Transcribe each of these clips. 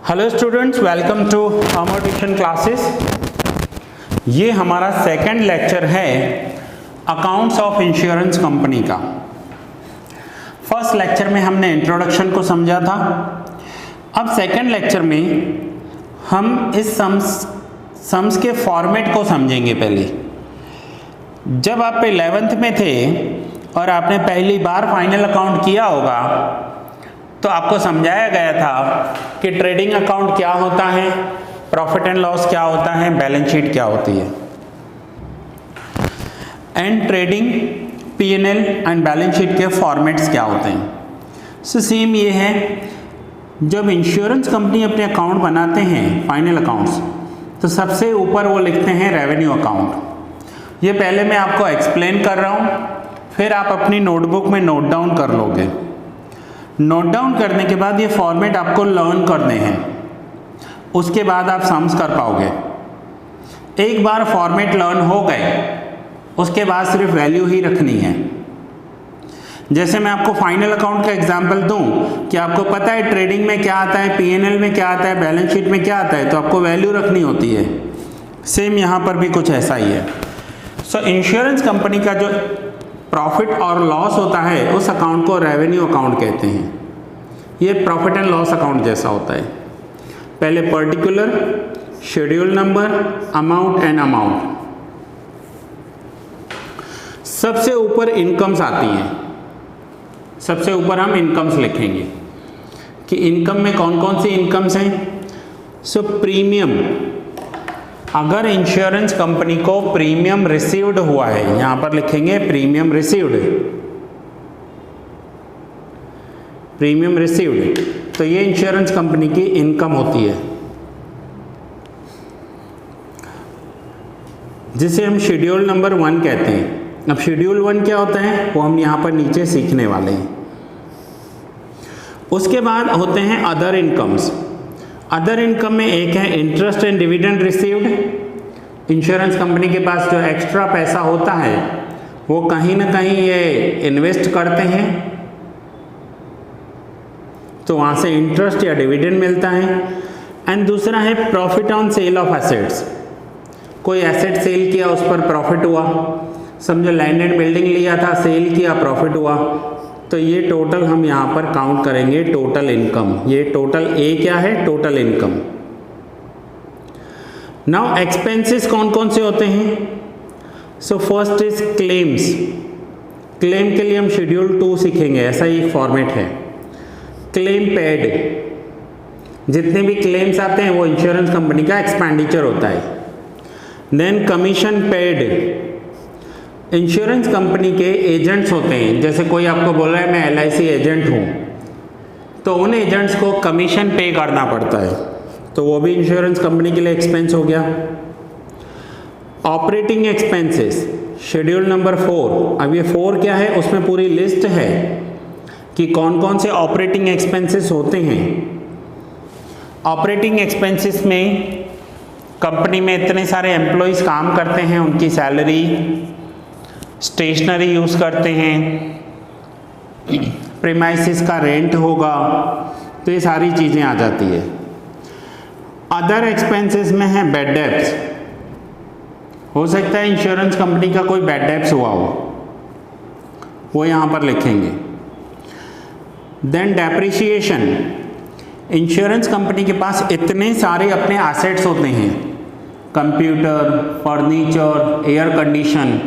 Hello students, welcome to Amar tuition classes. ये हमारा second lecture है अकाउंट्स ऑफ इंश्योरेंस कंपनी का। फर्स्ट लेक्चर में हमने इंट्रोडक्शन को समझा था। अब सेकंड लेक्चर में हम इस सम्स के फॉर्मेट को समझेंगे। पहले जब आप 11th में थे और आपने पहली बार फाइनल अकाउंट किया होगा तो आपको समझाया गया था कि ट्रेडिंग अकाउंट क्या होता है, प्रॉफिट एंड लॉस क्या होता है, बैलेंस शीट क्या होती है। And trading P&L and balance sheet के फॉर्मेट्स क्या होते हैं। सो सेम ये है, जब इंश्योरेंस कंपनी अपने अकाउंट बनाते हैं फाइनल अकाउंट्स तो सबसे ऊपर वो लिखते हैं रेवेन्यू अकाउंट। ये पहले मैं आपको एक्सप्लेन कर रहा हूँ, फिर आप अपनी नोटबुक में नोट डाउन कर लोगे। नोट डाउन करने के बाद ये फॉर्मेट आपको लर्न करने हैं, उसके बाद आप सम्स कर पाओगे। एक बार फॉर्मेट लर्न हो गए उसके बाद सिर्फ वैल्यू ही रखनी है। जैसे मैं आपको फाइनल अकाउंट का एग्जांपल दूं कि आपको पता है ट्रेडिंग में क्या आता है, P&L में क्या आता है, बैलेंस शीट में क्या आता है, तो आपको वैल्यू रखनी होती है। सेम यहाँ पर भी कुछ ऐसा ही है। सो इंश्योरेंस कंपनी का जो प्रॉफिट और लॉस होता है उस अकाउंट को रेवेन्यू अकाउंट कहते हैं। ये प्रॉफिट एंड लॉस अकाउंट जैसा होता है। पहले particular, schedule number, amount and amount. सबसे ऊपर इनकम्स आती हैं। सबसे ऊपर हम इनकम्स लिखेंगे कि इनकम में कौन कौन सी इनकम्स हैं। सो प्रीमियम, अगर इंश्योरेंस कंपनी को प्रीमियम रिसीव्ड हुआ है, यहां पर लिखेंगे प्रीमियम रिसीव्ड। प्रीमियम रिसीव्ड तो ये इंश्योरेंस कंपनी की इनकम होती है, जिसे हम शेड्यूल नंबर 1 कहते हैं। अब शेड्यूल 1 क्या होता है वो हम यहां पर नीचे सीखने वाले हैं। उसके बाद होते हैं अदर इनकम्स। अदर इनकम में एक है interest and dividend received. Insurance company के पास जो एक्स्ट्रा पैसा होता है वो कहीं ना कहीं ये इन्वेस्ट करते हैं, तो वहाँ से इंटरेस्ट या डिविडेंड मिलता है। एंड दूसरा है profit on sale of assets. कोई एसेट सेल किया, उस पर प्रॉफिट हुआ। समझो लैंड एंड बिल्डिंग लिया था, सेल किया, प्रॉफिट हुआ, तो ये टोटल हम यहाँ पर काउंट करेंगे टोटल इनकम। ये टोटल ए क्या है, टोटल इनकम। नाउ एक्सपेंसेस कौन कौन से होते हैं। So first is claims. Claim के लिए हम शेड्यूल 2 सीखेंगे, ऐसा ही एक फॉर्मेट है। क्लेम पेड, जितने भी क्लेम्स आते हैं वो इंश्योरेंस कंपनी का एक्सपेंडिचर होता है। Then commission paid, insurance company के एजेंट्स होते हैं। जैसे कोई आपको बोल रहा है मैं LIC एजेंट हूँ, तो उन एजेंट्स को कमीशन पे करना पड़ता है, तो वो भी इंश्योरेंस कंपनी के लिए एक्सपेंस हो गया। Operating expenses, schedule number 4। अब ये 4 क्या है, उसमें पूरी लिस्ट है कि कौन कौन से ऑपरेटिंग एक्सपेंसेस होते हैं। ऑपरेटिंग एक्सपेंसेस में कंपनी में इतने सारे एम्प्लॉयज़ काम करते हैं, उनकी सैलरी, स्टेशनरी यूज़ करते हैं, प्रीमाइसिस का रेंट होगा, तो ये सारी चीज़ें आ जाती है। अदर एक्सपेंसेस में है बैड डेब्ट्स। हो सकता है इंश्योरेंस कंपनी का कोई बैड डेब्ट्स हुआ हो, वो यहाँ पर लिखेंगे। देन डेप्रिसिएशन, इंश्योरेंस कंपनी के पास इतने सारे अपने एसेट्स होते हैं, कंप्यूटर, फर्नीचर, एयर कंडीशन,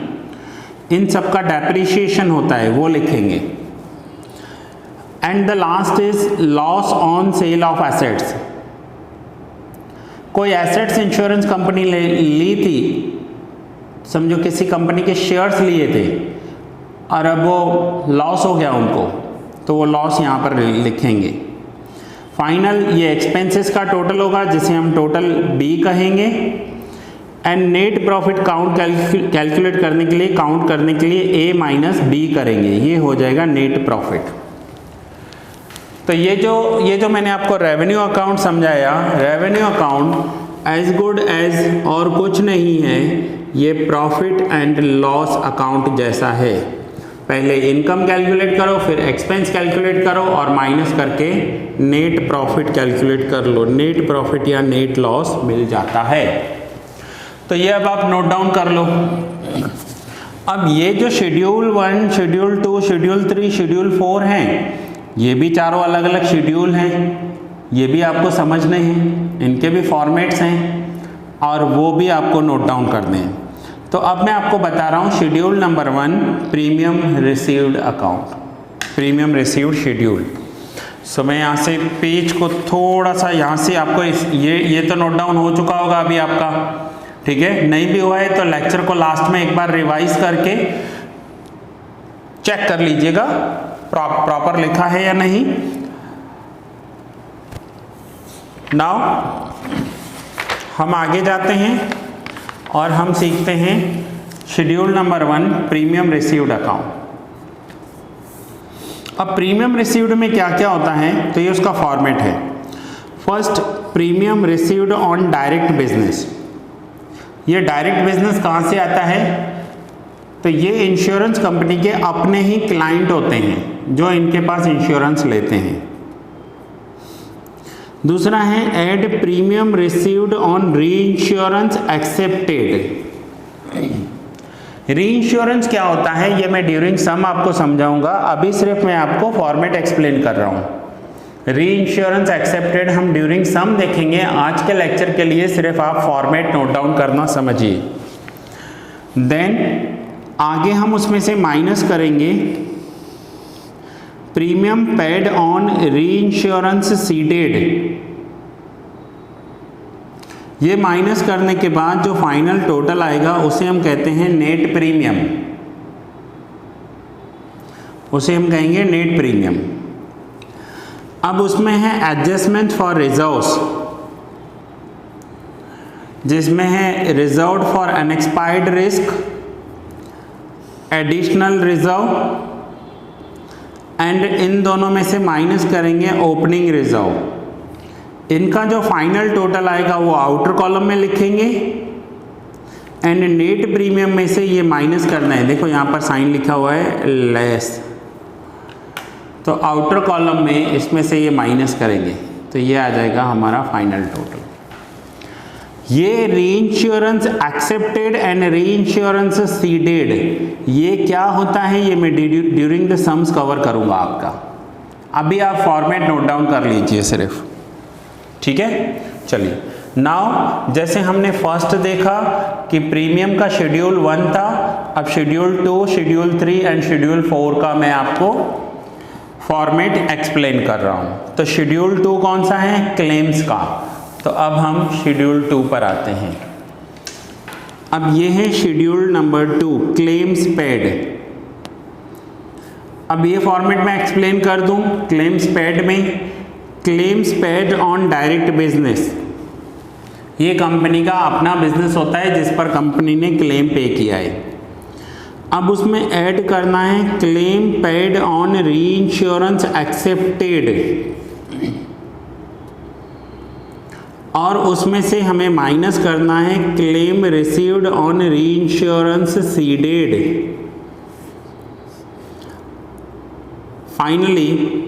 इन सब का डेप्रिसिएशन होता है, वो लिखेंगे। And the last is loss on sale of assets. कोई एसेट्स इंश्योरेंस कंपनी ली थी, समझो किसी कंपनी के शेयर्स लिए थे और अब वो लॉस हो गया उनको, तो वो लॉस यहाँ पर लिखेंगे। फाइनल ये एक्सपेंसेस का टोटल होगा, जिसे हम टोटल B कहेंगे। And net profit count calculate करने के लिए, काउंट करने के लिए A माइनस B करेंगे, ये हो जाएगा नेट प्रॉफिट। तो ये जो मैंने आपको रेवेन्यू अकाउंट समझाया, revenue account as good as और कुछ नहीं है, ये प्रॉफिट एंड लॉस अकाउंट जैसा है। पहले इनकम कैलकुलेट करो, फिर एक्सपेंस कैलकुलेट करो और माइनस करके नेट प्रॉफिट कैलकुलेट कर लो। नेट प्रॉफिट या नेट लॉस मिल जाता है। तो ये अब आप नोट डाउन कर लो। अब ये जो शेड्यूल 1, शेड्यूल 2, शेड्यूल 3, शेड्यूल 4 हैं, ये भी चारों अलग अलग शेड्यूल हैं, ये भी आपको समझने हैं, इनके भी फॉर्मेट्स हैं और वो भी आपको नोट डाउन करने हैं। तो अब मैं आपको बता रहा हूँ schedule number 1, premium received account, premium received schedule. So मैं यहाँ से पेज को थोड़ा सा यहाँ से आपको ये तो नोट डाउन हो चुका होगा अभी आपका, ठीक है। नहीं भी हुआ है तो लेक्चर को लास्ट में एक बार रिवाइज करके चेक कर लीजिएगा प्रॉपर लिखा है या नहीं। नाउ हम आगे जाते हैं और हम सीखते हैं schedule number 1, premium received account. अब प्रीमियम रिसीव्ड में क्या क्या होता है, तो ये उसका फॉर्मेट है। First, premium received on direct business. ये डायरेक्ट बिजनेस कहाँ से आता है, तो ये इंश्योरेंस कंपनी के अपने ही क्लाइंट होते हैं जो इनके पास इंश्योरेंस लेते हैं। दूसरा है add premium received on reinsurance accepted. Reinsurance क्या होता है ये मैं ड्यूरिंग सम आपको समझाऊंगा, अभी सिर्फ मैं आपको फॉर्मेट एक्सप्लेन कर रहा हूँ। री इंश्योरेंस एक्सेप्टेड हम ड्यूरिंग सम देखेंगे, आज के लेक्चर के लिए सिर्फ आप फॉर्मेट नोट डाउन करना समझिए। देन आगे हम उसमें से माइनस करेंगे premium paid on reinsurance seeded. ये माइनस करने के बाद जो फाइनल टोटल आएगा उसे हम कहते हैं नेट प्रीमियम, उसे हम कहेंगे नेट प्रीमियम। अब उसमें है एडजस्टमेंट फॉर रिजर्व्स, जिसमें है reserve for unexpired risk, additional reserve and in दोनों में से माइनस करेंगे ओपनिंग रिजर्व। इनका जो फाइनल टोटल आएगा वो आउटर कॉलम में लिखेंगे एंड नेट प्रीमियम में से ये माइनस करना है। देखो यहाँ पर साइन लिखा हुआ है लेस, तो आउटर कॉलम में इसमें से ये माइनस करेंगे तो ये आ जाएगा हमारा फाइनल टोटल। ये री insurance accepted and re insurance seeded, ये क्या होता है ये मैं ड्यूरिंग द सम्स कवर करूंगा आपका। अभी आप फॉर्मेट नोट डाउन कर लीजिए सिर्फ, ठीक है। चलिए नाउ जैसे हमने फर्स्ट देखा कि प्रीमियम का शेड्यूल 1 था, अब शेड्यूल 2, शेड्यूल 3 एंड शेड्यूल 4 का मैं आपको फॉर्मेट एक्सप्लेन कर रहा हूं। तो शेड्यूल 2 कौन सा है, क्लेम्स का। तो अब हम शेड्यूल 2 पर आते हैं। अब ये है शेड्यूल नंबर 2, क्लेम्स पेड। अब ये फॉर्मेट मैं एक्सप्लेन कर दूं। क्लेम्स पेड में claims paid on direct business, ये कंपनी का अपना बिजनेस होता है जिस पर कंपनी ने क्लेम पे किया है। अब उसमें ऐड करना है claim paid on reinsurance accepted और उसमें से हमें माइनस करना है claim received on reinsurance ceded. Finally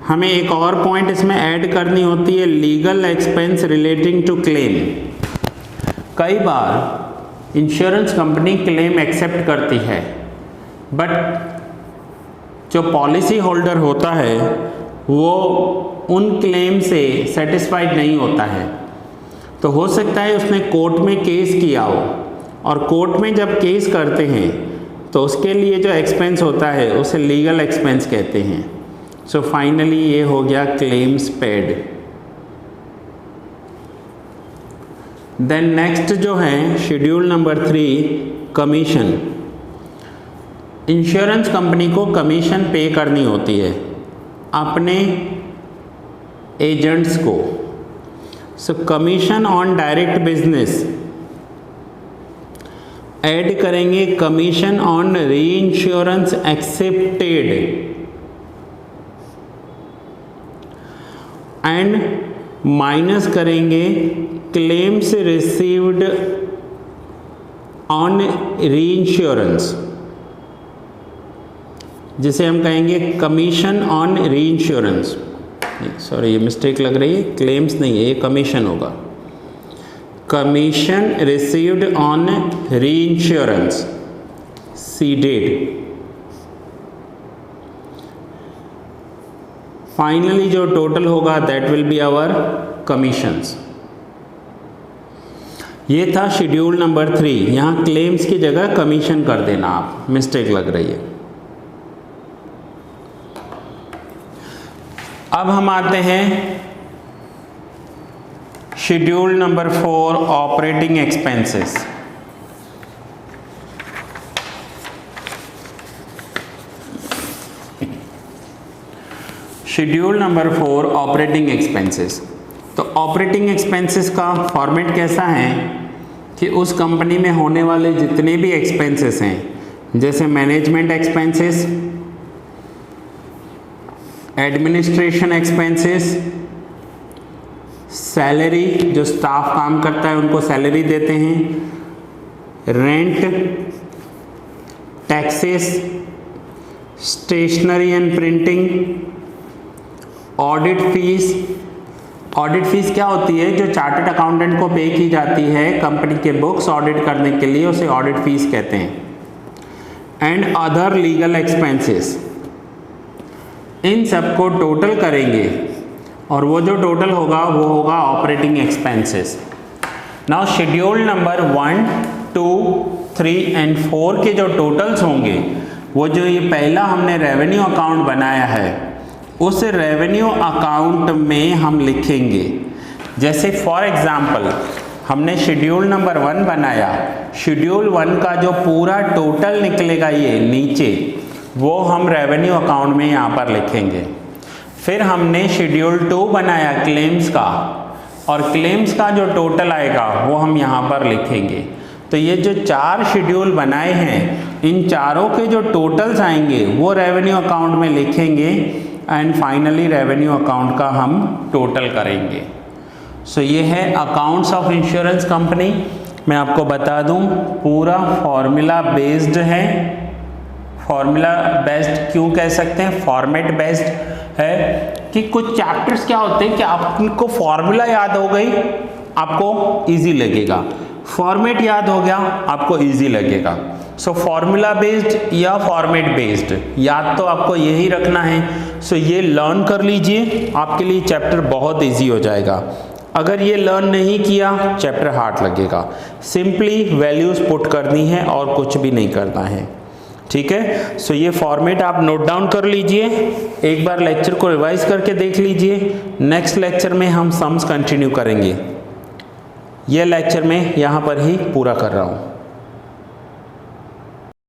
हमें एक और पॉइंट इसमें ऐड करनी होती है, legal expense relating to claim. कई बार इंश्योरेंस कंपनी क्लेम एक्सेप्ट करती है बट जो पॉलिसी होल्डर होता है वो उन क्लेम से सेटिस्फाइड नहीं होता है। तो हो सकता है उसने कोर्ट में केस किया हो और कोर्ट में जब केस करते हैं तो उसके लिए जो एक्सपेंस होता है उसे लीगल एक्सपेंस कहते हैं। सो फाइनली ये हो गया क्लेम्स पेड। देन नेक्स्ट जो है schedule number 3, commission. Insurance company को कमीशन पे करनी होती है अपने एजेंट्स को। So commission on direct business add करेंगे commission on reinsurance accepted and minus करेंगे claims received on reinsurance. जिसे हम कहेंगे commission on reinsurance. Sorry, ये मिस्टेक लग रही है, क्लेम्स नहीं है, ये कमीशन होगा। Commission received on reinsurance, ceded. Finally जो टोटल होगा that will be our commissions. ये था शेड्यूल नंबर 3। यहाँ क्लेम्स की जगह कमीशन कर देना आप, मिस्टेक लग रही है। अब हम आते हैं schedule number 4, operating expenses. Schedule number 4, operating expenses. तो ऑपरेटिंग एक्सपेंसेस का फॉर्मेट कैसा है कि उस कंपनी में होने वाले जितने भी एक्सपेंसेस हैं, जैसे management expenses, administration expenses, salary, जो स्टाफ काम करता है उनको सैलरी देते हैं, rent, taxes, stationery and printing, audit fees. Audit fees क्या होती है? जो चार्टर्ड अकाउंटेंट को पे की जाती है कंपनी के बुक्स ऑडिट करने के लिए, उसे ऑडिट फीस कहते हैं। And other legal expenses. इन सबको टोटल करेंगे और वो जो टोटल होगा वो होगा operating expenses. Now schedule number 1, 2, 3 and 4 के जो टोटल्स होंगे, वो जो ये पहला हमने रेवेन्यू अकाउंट बनाया है, उस रेवेन्यू अकाउंट में हम लिखेंगे। जैसे फॉर एग्जांपल हमने शेड्यूल नंबर 1 बनाया, शेड्यूल 1 का जो पूरा टोटल निकलेगा ये नीचे, वो हम रेवेन्यू अकाउंट में यहाँ पर लिखेंगे। फिर हमने शेड्यूल 2 बनाया क्लेम्स का, और क्लेम्स का जो टोटल आएगा वो हम यहाँ पर लिखेंगे। तो ये जो 4 शेड्यूल बनाए हैं, इन चारों के जो टोटल्स आएंगे वो रेवेन्यू अकाउंट में लिखेंगे एंड फाइनली रेवेन्यू अकाउंट का हम टोटल करेंगे। सो ये है अकाउंट्स ऑफ इंश्योरेंस कंपनी। मैं आपको बता दूं, पूरा फॉर्मूला बेस्ड है। फॉर्मूला बेस्ड क्यों कह सकते हैं? फॉर्मेट बेस्ड है कि कुछ चैप्टर्स क्या होते हैं कि आपको फॉर्मूला याद हो गई, आपको इजी लगेगा। फॉर्मेट याद हो गया, आपको इजी लगेगा। सो फॉर्मूला बेस्ड या फॉर्मेट बेस्ड, याद तो आपको यही रखना है। सो ये लर्न कर लीजिए, आपके लिए चैप्टर बहुत इजी हो जाएगा। अगर ये लर्न नहीं किया, चैप्टर हार्ड लगेगा। सिंपली वैल्यूज पुट करनी है और कुछ भी नहीं करना है, ठीक है। सो ये फॉर्मेट आप नोट डाउन कर लीजिए, एक बार लेक्चर को रिवाइज करके देख लीजिए। नेक्स्ट लेक्चर में हम सम्स कंटिन्यू करेंगे। ये लेक्चर मैं यहाँ पर ही पूरा कर रहा हूँ।